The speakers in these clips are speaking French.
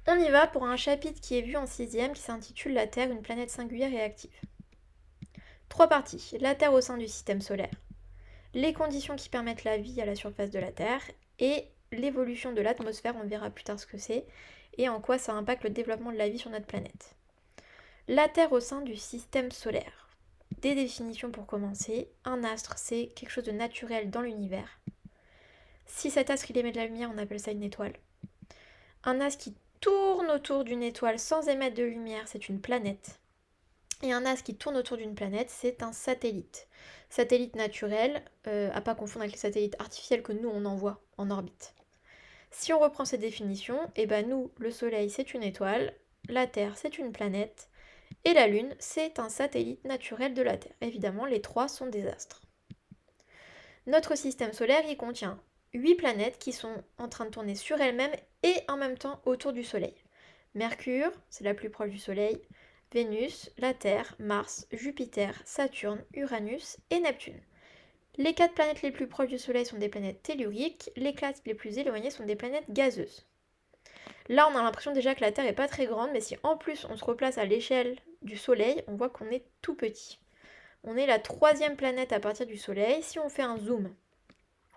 On y va pour un chapitre qui est vu en 6e qui s'intitule La Terre, une planète singulière et active. 3 parties. La Terre au sein du système solaire, les conditions qui permettent la vie à la surface de la Terre et l'évolution de l'atmosphère, on verra plus tard ce que c'est, et en quoi ça impacte le développement de la vie sur notre planète. La Terre au sein du système solaire. Des définitions pour commencer. Un astre, c'est quelque chose de naturel dans l'univers. Si cet astre il émet de la lumière, on appelle ça une étoile. Un astre qui tourne autour d'une étoile sans émettre de lumière, c'est une planète. Et un astre qui tourne autour d'une planète, c'est un satellite. Satellite naturel, à pas confondre avec les satellites artificiels que nous on envoie en orbite. Si on reprend ces définitions, et ben nous, le Soleil c'est une étoile, la Terre c'est une planète, et la Lune c'est un satellite naturel de la Terre. Évidemment, les trois sont des astres. Notre système solaire, il contient 8 planètes qui sont en train de tourner sur elles-mêmes et en même temps autour du Soleil. Mercure, c'est la plus proche du Soleil, Vénus, la Terre, Mars, Jupiter, Saturne, Uranus et Neptune. Les 4 planètes les plus proches du Soleil sont des planètes telluriques, les 4 les plus éloignées sont des planètes gazeuses. Là, on a l'impression déjà que la Terre est pas très grande, mais si en plus on se replace à l'échelle du Soleil, on voit qu'on est tout petit. On est la 3e planète à partir du Soleil. Si on fait un zoom,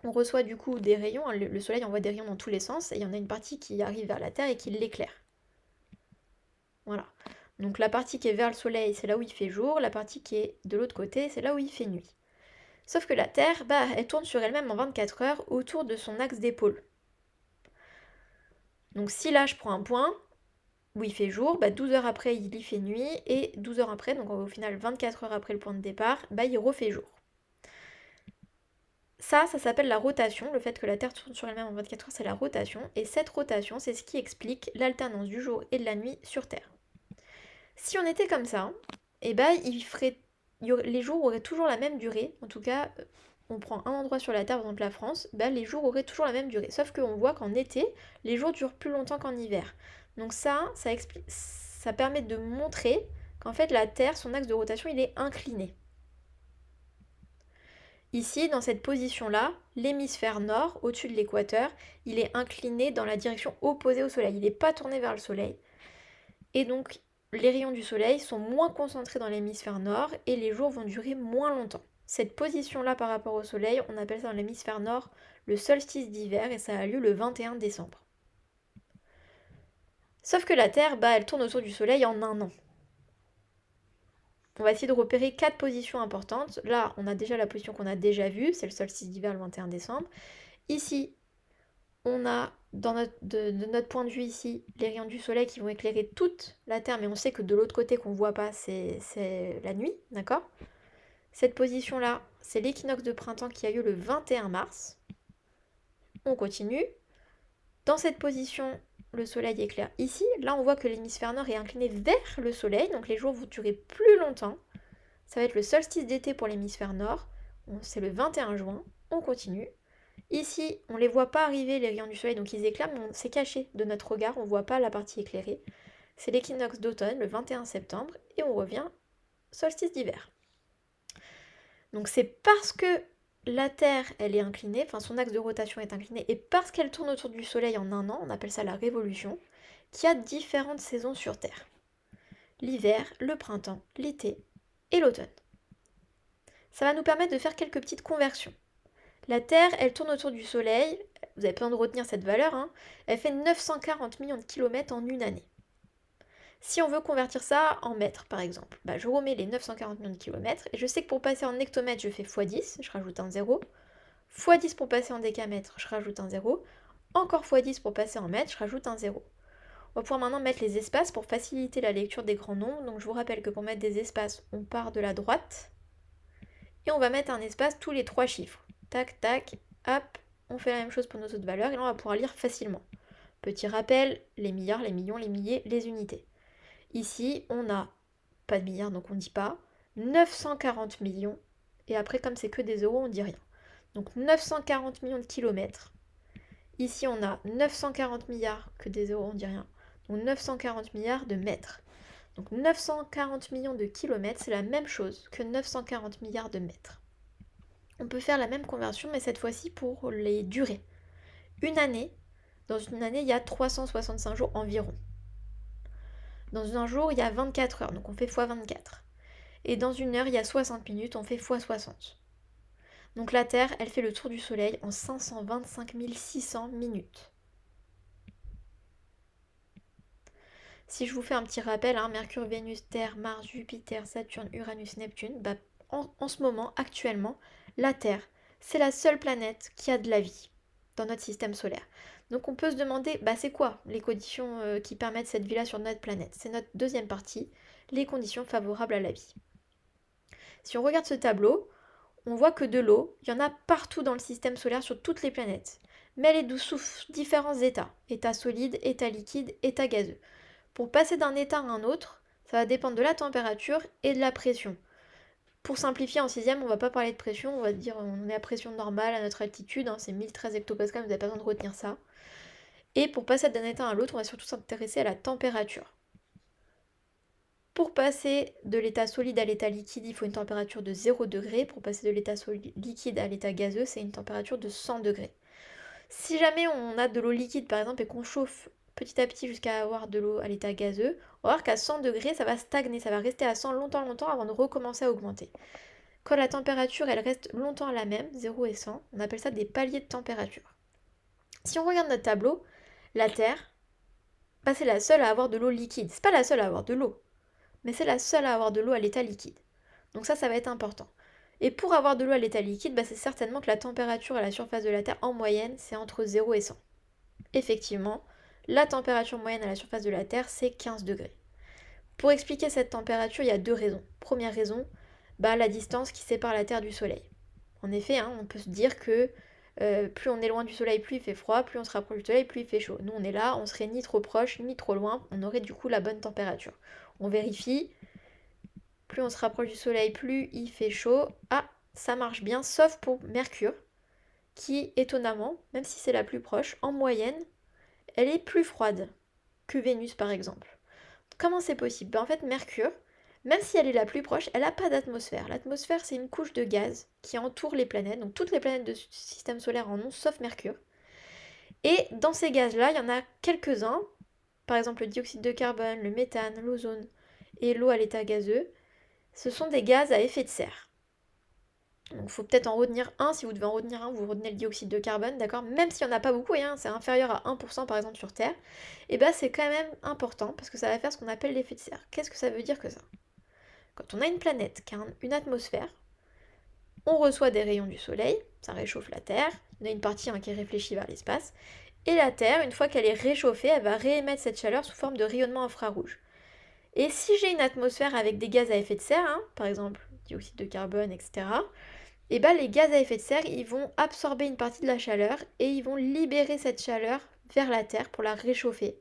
on reçoit du coup des rayons. Le Soleil envoie des rayons dans tous les sens et il y en a une partie qui arrive vers la Terre et qui l'éclaire. Voilà. Donc la partie qui est vers le Soleil, c'est là où il fait jour. La partie qui est de l'autre côté, c'est là où il fait nuit. Sauf que la Terre, elle tourne sur elle-même en 24 heures autour de son axe d'épaule. Donc si là je prends un point où il fait jour, 12 heures après il y fait nuit et 12 heures après, donc au final 24 heures après le point de départ, il refait jour. Ça s'appelle la rotation. Le fait que la Terre tourne sur elle-même en 24 heures, c'est la rotation. Et cette rotation, c'est ce qui explique l'alternance du jour et de la nuit sur Terre. Si on était comme ça, les jours auraient toujours la même durée. En tout cas, on prend un endroit sur la Terre, par exemple la France, les jours auraient toujours la même durée. Sauf qu'on voit qu'en été, les jours durent plus longtemps qu'en hiver. Donc ça permet de montrer qu'en fait la Terre, son axe de rotation, il est incliné. Ici, dans cette position-là, l'hémisphère nord, au-dessus de l'équateur, il est incliné dans la direction opposée au Soleil. Il n'est pas tourné vers le Soleil. Et donc, les rayons du Soleil sont moins concentrés dans l'hémisphère nord et les jours vont durer moins longtemps. Cette position-là par rapport au Soleil, on appelle ça dans l'hémisphère nord le solstice d'hiver et ça a lieu le 21 décembre. Sauf que la Terre, elle tourne autour du Soleil en un an. On va essayer de repérer 4 positions importantes. Là, on a déjà la position qu'on a déjà vue, c'est le solstice d'hiver le 21 décembre. Ici, on a, de notre point de vue ici, les rayons du soleil qui vont éclairer toute la Terre, mais on sait que de l'autre côté qu'on ne voit pas, c'est la nuit, d'accord? Cette position-là, c'est l'équinoxe de printemps qui a lieu le 21 mars. On continue. Dans cette position, le soleil éclaire ici. Là, on voit que l'hémisphère nord est incliné vers le soleil, donc les jours vont durer plus longtemps. Ça va être le solstice d'été pour l'hémisphère nord. C'est le 21 juin. On continue. Ici, on ne les voit pas arriver, les rayons du soleil, donc ils éclairent, mais c'est caché de notre regard, on ne voit pas la partie éclairée. C'est l'équinoxe d'automne, le 21 septembre, et on revient solstice d'hiver. Donc c'est parce que la Terre, elle est inclinée, enfin son axe de rotation est incliné, et parce qu'elle tourne autour du Soleil en un an, on appelle ça la révolution, qu'il y a différentes saisons sur Terre. L'hiver, le printemps, l'été et l'automne. Ça va nous permettre de faire quelques petites conversions. La Terre, elle tourne autour du Soleil, vous avez besoin de retenir cette valeur, elle fait 940 millions de kilomètres en une année. Si on veut convertir ça en mètres, par exemple, je remets les 940 millions de kilomètres, et je sais que pour passer en hectomètres, je fais x10, je rajoute un 0, x10 pour passer en décamètres, je rajoute un 0, encore x10 pour passer en mètres, je rajoute un 0. On va pouvoir maintenant mettre les espaces pour faciliter la lecture des grands nombres, donc je vous rappelle que pour mettre des espaces, on part de la droite, et on va mettre un espace tous les 3 chiffres. Tac, tac, hop, on fait la même chose pour nos autres valeurs, et là on va pouvoir lire facilement. Petit rappel, les milliards, les millions, les milliers, les unités. Ici, on n'a pas de milliards, donc on ne dit pas. 940 millions, et après, comme c'est que des euros, on ne dit rien. Donc 940 millions de kilomètres. Ici, on a 940 milliards, que des euros, on ne dit rien. Donc 940 milliards de mètres. Donc 940 millions de kilomètres, c'est la même chose que 940 milliards de mètres. On peut faire la même conversion, mais cette fois-ci pour les durées. Dans une année, il y a 365 jours environ. Dans un jour, il y a 24 heures, donc on fait x 24. Et dans une heure, il y a 60 minutes, on fait x 60. Donc la Terre, elle fait le tour du Soleil en 525 600 minutes. Si je vous fais un petit rappel, hein, Mercure, Vénus, Terre, Mars, Jupiter, Saturne, Uranus, Neptune, bah, en ce moment, actuellement, la Terre, c'est la seule planète qui a de la vie dans notre système solaire. Donc on peut se demander, bah, c'est quoi les conditions qui permettent cette vie-là sur notre planète? C'est notre deuxième partie, les conditions favorables à la vie. Si on regarde ce tableau, on voit que de l'eau, il y en a partout dans le système solaire sur toutes les planètes. Mais elle est sous différents états. État solide, état liquide, état gazeux. Pour passer d'un état à un autre, ça va dépendre de la température et de la pression. Pour simplifier, en sixième, on va pas parler de pression, on va dire on est à pression normale à notre altitude, hein, c'est 1013 hectopascales, vous n'avez pas besoin de retenir ça. Et pour passer d'un état à l'autre, on va surtout s'intéresser à la température. Pour passer de l'état solide à l'état liquide, il faut une température de 0 degré. Pour passer de l'état liquide à l'état gazeux, c'est une température de 100 degrés. Si jamais on a de l'eau liquide par exemple et qu'on chauffe petit à petit jusqu'à avoir de l'eau à l'état gazeux, on va voir qu'à 100 degrés, ça va stagner, ça va rester à 100 longtemps avant de recommencer à augmenter. Quand la température elle reste longtemps la même, 0 et 100, on appelle ça des paliers de température. Si on regarde notre tableau, la Terre, bah, c'est la seule à avoir de l'eau liquide. C'est pas la seule à avoir de l'eau, mais c'est la seule à avoir de l'eau à l'état liquide. Donc ça va être important. Et pour avoir de l'eau à l'état liquide, bah, c'est certainement que la température à la surface de la Terre, en moyenne, c'est entre 0 et 100. Effectivement, la température moyenne à la surface de la Terre, c'est 15 degrés. Pour expliquer cette température, il y a deux raisons. Première raison, bah, la distance qui sépare la Terre du Soleil. En effet, hein, on peut se dire que plus on est loin du Soleil, plus il fait froid, plus on se rapproche du Soleil, plus il fait chaud. Nous, on est là, on serait ni trop proche, ni trop loin, on aurait du coup la bonne température. On vérifie, plus on se rapproche du Soleil, plus il fait chaud. Ah, ça marche bien, sauf pour Mercure, qui, étonnamment, même si c'est la plus proche, en moyenne, elle est plus froide que Vénus par exemple. Comment c'est possible? En fait, Mercure, même si elle est la plus proche, elle n'a pas d'atmosphère. L'atmosphère, c'est une couche de gaz qui entoure les planètes, donc toutes les planètes du système solaire en ont, sauf Mercure. Et dans ces gaz-là, il y en a quelques-uns, par exemple le dioxyde de carbone, le méthane, l'ozone et l'eau à l'état gazeux, ce sont des gaz à effet de serre. Donc il faut peut-être en retenir un, si vous devez en retenir un, vous retenez le dioxyde de carbone, d'accord? Même s'il n'y en a pas beaucoup, hein, c'est inférieur à 1% par exemple sur Terre, et bien c'est quand même important parce que ça va faire ce qu'on appelle l'effet de serre. Qu'est-ce que ça veut dire que ça? Quand on a une planète qui a une atmosphère, on reçoit des rayons du Soleil, ça réchauffe la Terre, on a une partie qui est réfléchie vers l'espace, et la Terre, une fois qu'elle est réchauffée, elle va réémettre cette chaleur sous forme de rayonnement infrarouge. Et si j'ai une atmosphère avec des gaz à effet de serre, hein, par exemple dioxyde de carbone, etc., et ben les gaz à effet de serre, ils vont absorber une partie de la chaleur et ils vont libérer cette chaleur vers la Terre pour la réchauffer.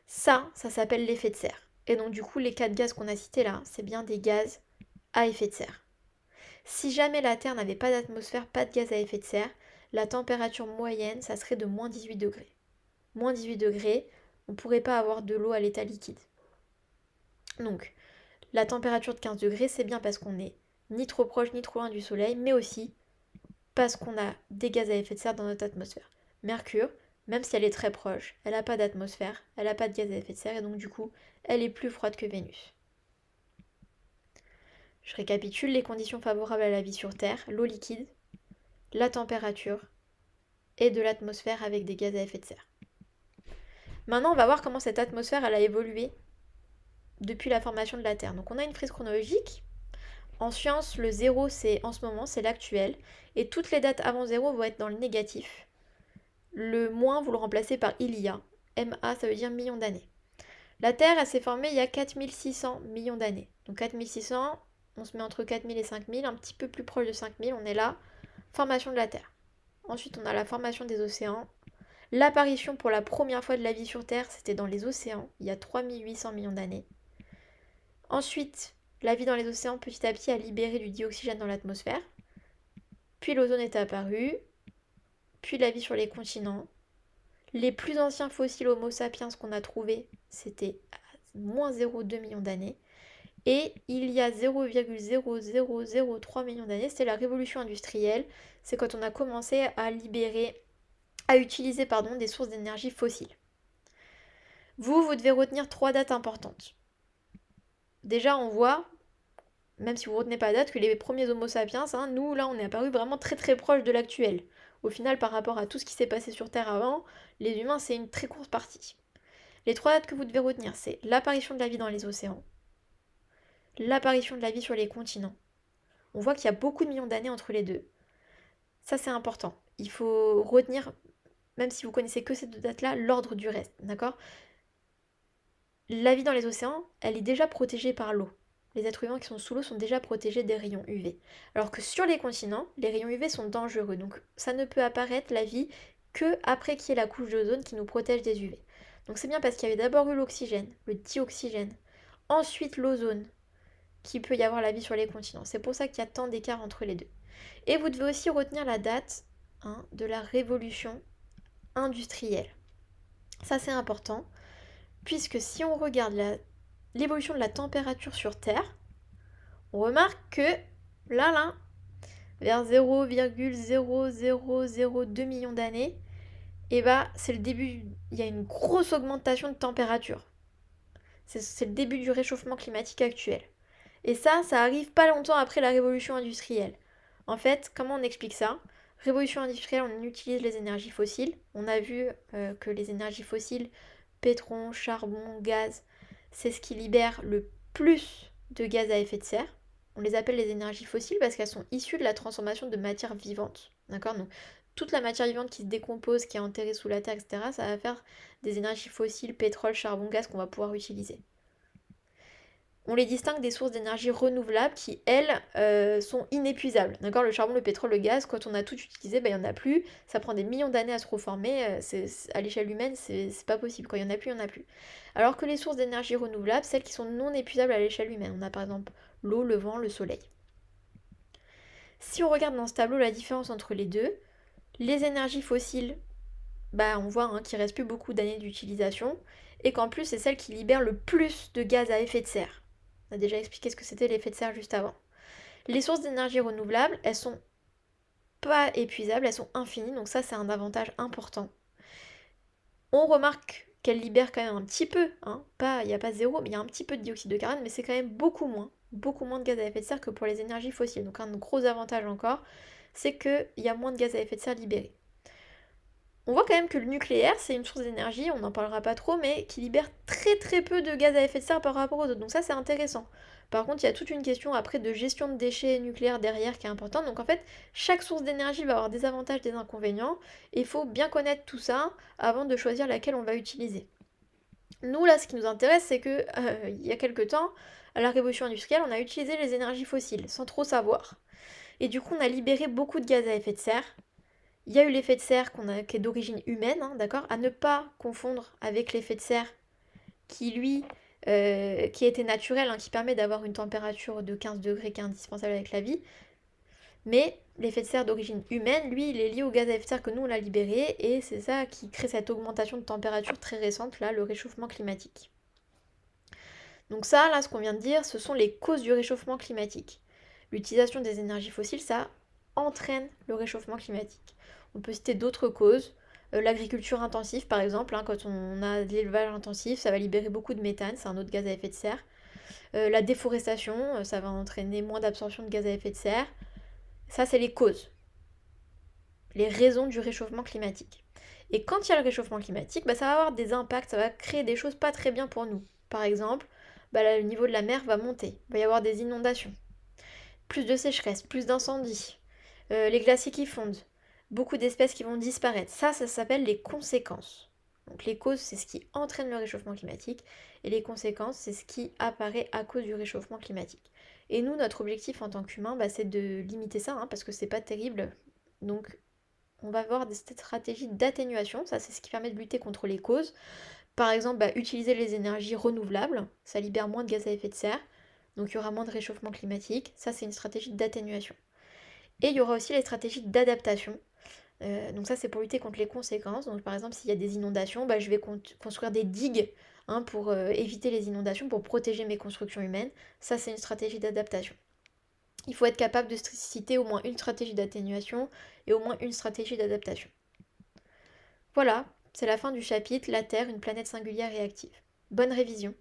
Ça s'appelle l'effet de serre. Et donc du coup, les 4 gaz qu'on a cités là, c'est bien des gaz à effet de serre. Si jamais la Terre n'avait pas d'atmosphère, pas de gaz à effet de serre, la température moyenne, ça serait de moins 18 degrés. Moins 18 degrés, on ne pourrait pas avoir de l'eau à l'état liquide. Donc, la température de 15 degrés, c'est bien parce qu'on est ni trop proche ni trop loin du Soleil, mais aussi parce qu'on a des gaz à effet de serre dans notre atmosphère. Mercure, même si elle est très proche, elle n'a pas d'atmosphère, elle n'a pas de gaz à effet de serre, et donc du coup, elle est plus froide que Vénus. Je récapitule les conditions favorables à la vie sur Terre, l'eau liquide, la température et de l'atmosphère avec des gaz à effet de serre. Maintenant, on va voir comment cette atmosphère elle a évolué depuis la formation de la Terre. Donc on a une frise chronologique. En science, le 0, c'est en ce moment, c'est l'actuel. Et toutes les dates avant 0 vont être dans le négatif. Le moins, vous le remplacez par il y a. MA, ça veut dire millions d'années. La Terre, elle s'est formée il y a 4600 millions d'années. Donc 4600, on se met entre 4000 et 5000, un petit peu plus proche de 5000, on est là. Formation de la Terre. Ensuite, on a la formation des océans. L'apparition pour la première fois de la vie sur Terre, c'était dans les océans, il y a 3800 millions d'années. Ensuite, la vie dans les océans, petit à petit, a libéré du dioxygène dans l'atmosphère. Puis l'ozone est apparu. Puis la vie sur les continents. Les plus anciens fossiles Homo sapiens qu'on a trouvés, c'était à moins 0,2 millions d'années. Et il y a 0,0003 millions d'années, c'était la révolution industrielle. C'est quand on a commencé à utiliser des sources d'énergie fossiles. Vous devez retenir 3 dates importantes. déjà on voit, même si vous retenez pas la date, que les premiers Homo sapiens, hein, nous là on est apparu vraiment très très proche de l'actuel. Au final, par rapport à tout ce qui s'est passé sur Terre avant, les humains c'est une très courte partie. Les trois dates que vous devez retenir, c'est l'apparition de la vie dans les océans, l'apparition de la vie sur les continents. On voit qu'il y a beaucoup de millions d'années entre les deux. Ça c'est important. Il faut retenir, même si vous connaissez que ces deux dates-là, l'ordre du reste, d'accord? La vie dans les océans, elle est déjà protégée par l'eau. Les êtres humains qui sont sous l'eau sont déjà protégés des rayons UV. Alors que sur les continents, les rayons UV sont dangereux. Donc ça ne peut apparaître, la vie, que après qu'il y ait la couche d'ozone qui nous protège des UV. Donc c'est bien parce qu'il y avait d'abord eu l'oxygène, le dioxygène, ensuite l'ozone, qu'il peut y avoir la vie sur les continents. C'est pour ça qu'il y a tant d'écart entre les deux. Et vous devez aussi retenir la date de la révolution industrielle. Ça c'est important, puisque si on regarde l'évolution de la température sur Terre, on remarque que là, vers 0,0002 millions d'années, et c'est le début, il y a une grosse augmentation de température. C'est le début du réchauffement climatique actuel. Et ça arrive pas longtemps après la révolution industrielle. En fait, comment on explique ça? Révolution industrielle, on utilise les énergies fossiles. On a vu que les énergies fossiles, pétrole, charbon, gaz, c'est ce qui libère le plus de gaz à effet de serre. On les appelle les énergies fossiles parce qu'elles sont issues de la transformation de matière vivante. D'accord? Donc, toute la matière vivante qui se décompose, qui est enterrée sous la terre, etc., ça va faire des énergies fossiles, pétrole, charbon, gaz qu'on va pouvoir utiliser. On les distingue des sources d'énergie renouvelables qui, elles, sont inépuisables. D'accord? Le charbon, le pétrole, le gaz, quand on a tout utilisé, il n'y en a plus. Ça prend des millions d'années à se reformer. À l'échelle humaine, c'est pas possible. Quand il n'y en a plus, il n'y en a plus. Alors que les sources d'énergie renouvelables, celles qui sont non épuisables à l'échelle humaine. On a par exemple l'eau, le vent, le soleil. Si on regarde dans ce tableau la différence entre les deux, les énergies fossiles, on voit qu'il ne reste plus beaucoup d'années d'utilisation et qu'en plus, c'est celles qui libèrent le plus de gaz à effet de serre. On a déjà expliqué ce que c'était l'effet de serre juste avant. Les sources d'énergie renouvelables, elles sont pas épuisables, elles sont infinies, donc ça c'est un avantage important. On remarque qu'elles libèrent quand même un petit peu, il n'y a pas zéro, mais il y a un petit peu de dioxyde de carbone, mais c'est quand même beaucoup moins de gaz à effet de serre que pour les énergies fossiles. Donc un gros avantage encore, c'est qu'il y a moins de gaz à effet de serre libéré. On voit quand même que le nucléaire, c'est une source d'énergie, on n'en parlera pas trop, mais qui libère très très peu de gaz à effet de serre par rapport aux autres. Donc ça, c'est intéressant. Par contre, il y a toute une question après de gestion de déchets nucléaires derrière qui est importante. Donc en fait, chaque source d'énergie va avoir des avantages, des inconvénients. Et il faut bien connaître tout ça avant de choisir laquelle on va utiliser. Nous, là, ce qui nous intéresse, c'est que il y a quelques temps, à la révolution industrielle, on a utilisé les énergies fossiles sans trop savoir. Et du coup, on a libéré beaucoup de gaz à effet de serre. Il y a eu l'effet de serre qui est d'origine humaine, d'accord, à ne pas confondre avec l'effet de serre qui, lui, qui était naturel, qui permet d'avoir une température de 15 degrés qui est indispensable avec la vie. Mais l'effet de serre d'origine humaine, lui, il est lié au gaz à effet de serre que nous, on a libéré, et c'est ça qui crée cette augmentation de température très récente, là, le réchauffement climatique. Donc ça, là, ce qu'on vient de dire, ce sont les causes du réchauffement climatique. L'utilisation des énergies fossiles, ça entraîne le réchauffement climatique. On peut citer d'autres causes. L'agriculture intensive, par exemple, quand on a de l'élevage intensif, ça va libérer beaucoup de méthane, c'est un autre gaz à effet de serre. La déforestation, ça va entraîner moins d'absorption de gaz à effet de serre. Ça, c'est les causes, les raisons du réchauffement climatique. Et quand il y a le réchauffement climatique, ça va avoir des impacts, ça va créer des choses pas très bien pour nous. Par exemple, le niveau de la mer va monter, il va y avoir des inondations, plus de sécheresse, plus d'incendies, les glaciers qui fondent, beaucoup d'espèces qui vont disparaître. Ça s'appelle les conséquences. Donc les causes, c'est ce qui entraîne le réchauffement climatique, et les conséquences, c'est ce qui apparaît à cause du réchauffement climatique. Et nous, notre objectif en tant qu'humain, c'est de limiter ça, parce que c'est pas terrible. Donc on va avoir des stratégies d'atténuation, ça c'est ce qui permet de lutter contre les causes. Par exemple, utiliser les énergies renouvelables, ça libère moins de gaz à effet de serre, donc il y aura moins de réchauffement climatique, ça c'est une stratégie d'atténuation. Et il y aura aussi les stratégies d'adaptation. Donc ça c'est pour lutter contre les conséquences. Donc par exemple s'il y a des inondations, je vais construire des digues pour éviter les inondations, pour protéger mes constructions humaines. Ça c'est une stratégie d'adaptation. Il faut être capable de citer au moins une stratégie d'atténuation et au moins une stratégie d'adaptation. Voilà, c'est la fin du chapitre La Terre, une planète singulière et active. Bonne révision.